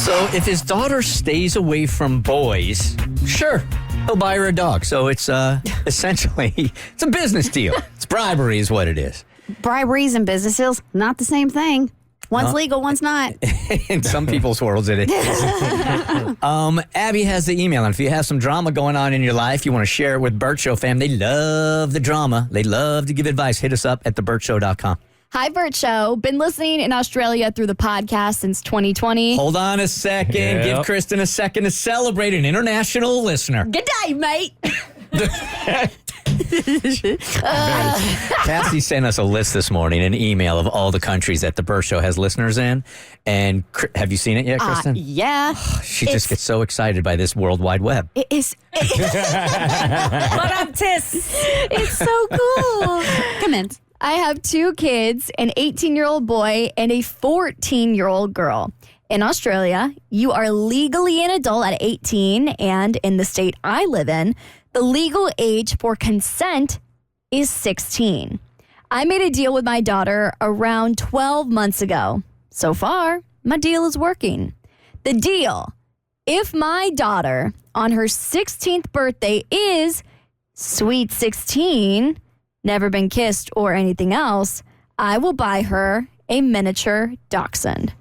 So if his daughter stays away from boys, sure, he'll buy her a dog. So it's essentially, it's a business deal. It's bribery is what it is. Briberies and business deals, not the same thing. One's legal, one's not. In some people's worlds, it is. Abby has the email, and if you have some drama going on in your life, you want to share it with Bert Show fam. They love the drama. They love to give advice. Hit us up at thebertshow.com. Hi, Bert Show. Been listening in Australia through the podcast since 2020. Hold on a second. Yep. Give Kristen a second to celebrate an international listener. Good day, mate. Cassie sent us a list this morning, an email of all the countries that the Bert Show has listeners in. And have you seen it yet, Kristen? Yeah. She just gets so excited by this World Wide Web. It is. But I'm tis. It's so cool. Come in. I have 2 kids, an 18-year-old boy and a 14-year-old girl. In Australia, you are legally an adult at 18, and in the state I live in, the legal age for consent is 16. I made a deal with my daughter around 12 months ago. So far, my deal is working. The deal: if my daughter on her 16th birthday is sweet 16, never been kissed or anything else, I will buy her a miniature dachshund.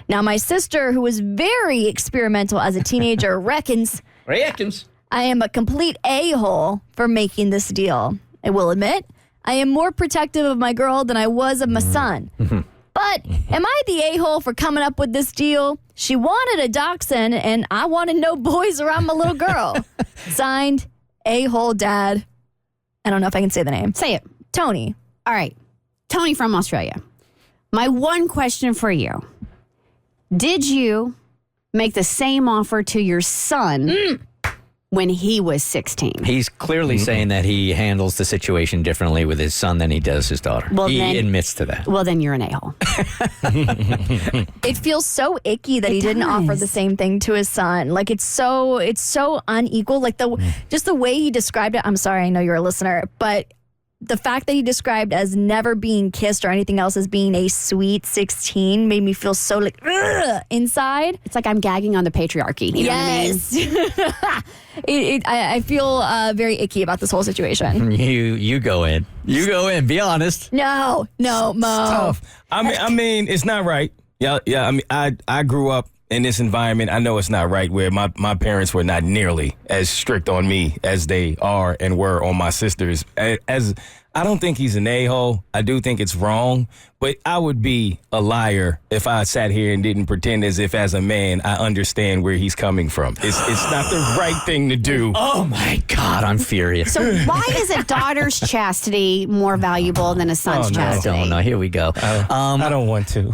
Now, my sister, who was very experimental as a teenager, reckons I am a complete a-hole for making this deal. I will admit, I am more protective of my girl than I was of my son. But am I the a-hole for coming up with this deal? She wanted a dachshund, and I wanted no boys around my little girl. Signed, a-hole dad. I don't know if I can say the name. Say it. Tony. All right. Tony from Australia. My one question for you. Did you make the same offer to your son when he was 16? He's clearly saying that he handles the situation differently with his son than he does his daughter. Well, he admits to that. Well, then you're an a-hole. It feels so icky that he didn't offer the same thing to his son. Like it's so unequal. Like just the way he described it. I'm sorry, I know you're a listener, but the fact that he described as never being kissed or anything else as being a sweet 16 made me feel so like inside. It's like I'm gagging on the patriarchy. You know what I mean? I feel very icky about this whole situation. You go in. You go in. Be honest. No, Mo. Tough. I mean, it's not right. Yeah. I mean, I grew up in this environment. I know it's not right, where my parents were not nearly as strict on me as they are and were on my sisters. As I don't think he's an a-hole. I do think it's wrong, but I would be a liar if I sat here and didn't pretend as if, as a man, I understand where he's coming from. It's not the right thing to do. Oh my God, I'm furious. So why is a daughter's chastity more valuable than a son's I chastity? don't know. Here we go. I don't want to. You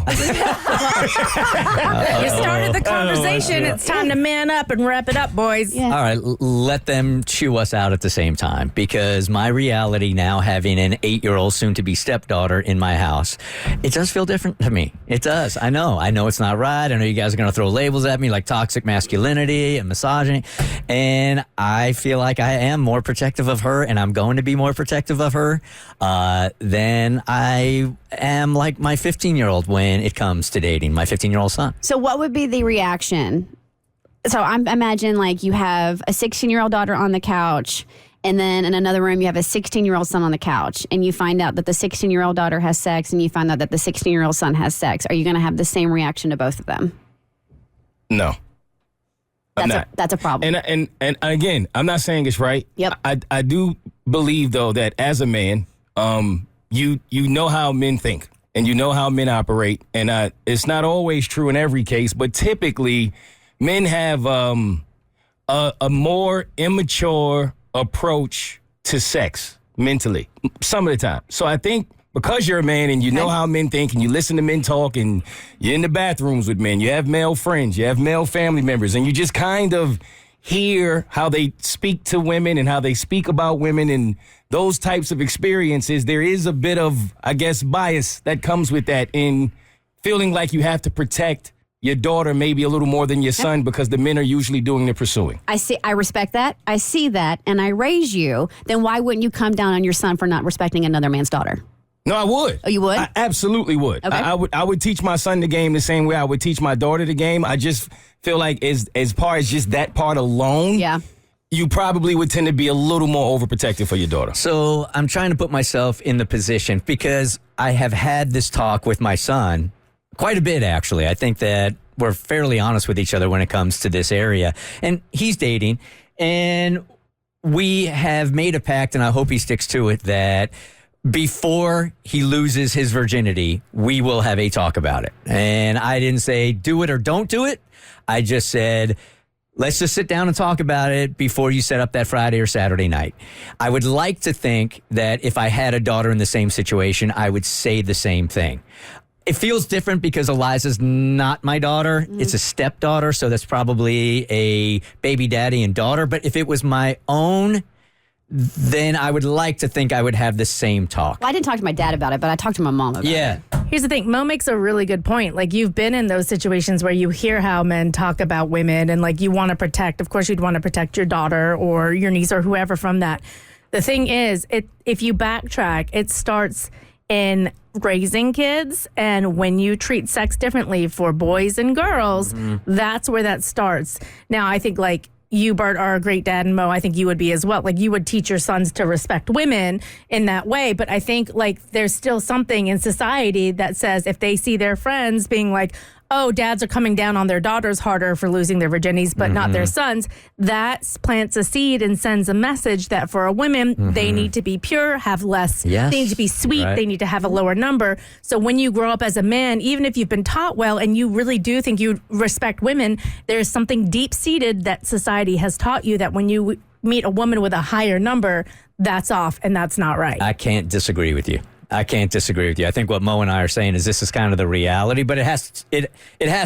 started the conversation. It's time to man up and wrap it up, boys. Yeah. All right, let them chew us out at the same time, because my reality now, having an 8-year-old soon-to-be stepdaughter in my house, it does feel different to me. It does. I know it's not right. I know you guys are going to throw labels at me like toxic masculinity and misogyny, and I feel like I am more protective of her, and I'm going to be more protective of her than I am like my 15-year-old when it comes to dating my 15-year-old son. So what would be the reaction? So I imagine like you have a 16-year-old daughter on the couch, and then in another room you have a 16-year-old son on the couch, and you find out that the 16-year-old daughter has sex, and you find out that the 16-year-old son has sex. Are you going to have the same reaction to both of them? No. That's a problem. And again, I'm not saying it's right. Yep. I do believe, though, that as a man, you know how men think and you know how men operate. And it's not always true in every case, but typically men have a more immature approach to sex mentally some of the time. So I think because you're a man and you know how men think and you listen to men talk and you're in the bathrooms with men, you have male friends, you have male family members, and you just kind of hear how they speak to women and how they speak about women and those types of experiences, there is a bit of, I guess, bias that comes with that in feeling like you have to protect your daughter maybe a little more than your son because the men are usually doing the pursuing. I respect that. I see that. And I raise you. Then why wouldn't you come down on your son for not respecting another man's daughter? No, I would. Oh, you would? I absolutely would. Okay. I would teach my son the game the same way I would teach my daughter the game. I just feel like as far as just that part alone, Yeah. you probably would tend to be a little more overprotective for your daughter. So I'm trying to put myself in the position because I have had this talk with my son quite a bit, actually. I think that we're fairly honest with each other when it comes to this area. And he's dating, and we have made a pact, and I hope he sticks to it, that before he loses his virginity, we will have a talk about it. And I didn't say do it or don't do it. I just said, let's just sit down and talk about it before you set up that Friday or Saturday night. I would like to think that if I had a daughter in the same situation, I would say the same thing. It feels different because Eliza's not my daughter. It's a stepdaughter, so that's probably a baby daddy and daughter. But if it was my own, then I would like to think I would have the same talk. Well, I didn't talk to my dad about it, but I talked to my mom about it. Yeah. Here's the thing. Mo makes a really good point. Like, you've been in those situations where you hear how men talk about women and, like, you want to protect. Of course, you'd want to protect your daughter or your niece or whoever from that. The thing is, if you backtrack, it starts in raising kids, and when you treat sex differently for boys and girls, that's where that starts. Now, I think, like, you, Bert, are a great dad, and Mo, I think you would be as well. Like, you would teach your sons to respect women in that way. But I think, like, there's still something in society that says if they see their friends being like, oh, dads are coming down on their daughters harder for losing their virginities, but not their sons, that plants a seed and sends a message that for a women, they need to be pure, have less, Yes. they need to be sweet, Right. they need to have a lower number. So when you grow up as a man, even if you've been taught well and you really do think you respect women, there's something deep-seated that society has taught you that when you meet a woman with a higher number, that's off and that's not right. I can't disagree with you. I can't disagree with you. I think what Mo and I are saying is this is kind of the reality, but it has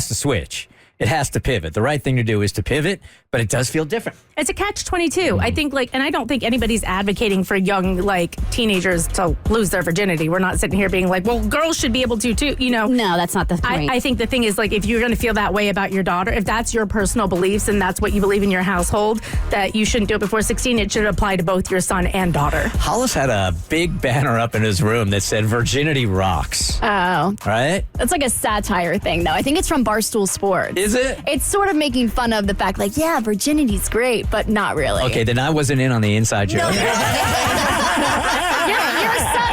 to switch. It has to pivot. The right thing to do is to pivot, but it does feel different. It's a catch-22. I think, like, and I don't think anybody's advocating for young, like, teenagers to lose their virginity. We're not sitting here being like, well, girls should be able to too, you know. No, that's not the point. I think the thing is, like, if you're going to feel that way about your daughter, if that's your personal beliefs and that's what you believe in your household, that you shouldn't do it before 16, it should apply to both your son and daughter. Hollis had a big banner up in his room that said virginity rocks. Oh, Right? that's like a satire thing, though. I think it's from Barstool Sports. Is it? It's sort of making fun of the fact, like, yeah, virginity's great, but not really. Okay, then I wasn't in on the inside joke. Your son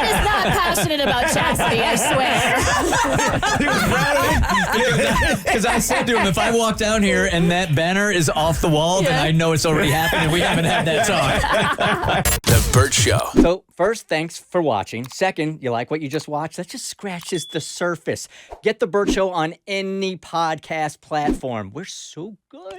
is not passionate about chastity, I swear. Because I said to him, if I walk down here and that banner is off the wall, then I know it's already happened and we haven't had that talk. The Bert Show. So, first, thanks for watching. Second, you like what you just watched? That just scratches the surface. Get The Bert Show on any podcast platform. We're so good.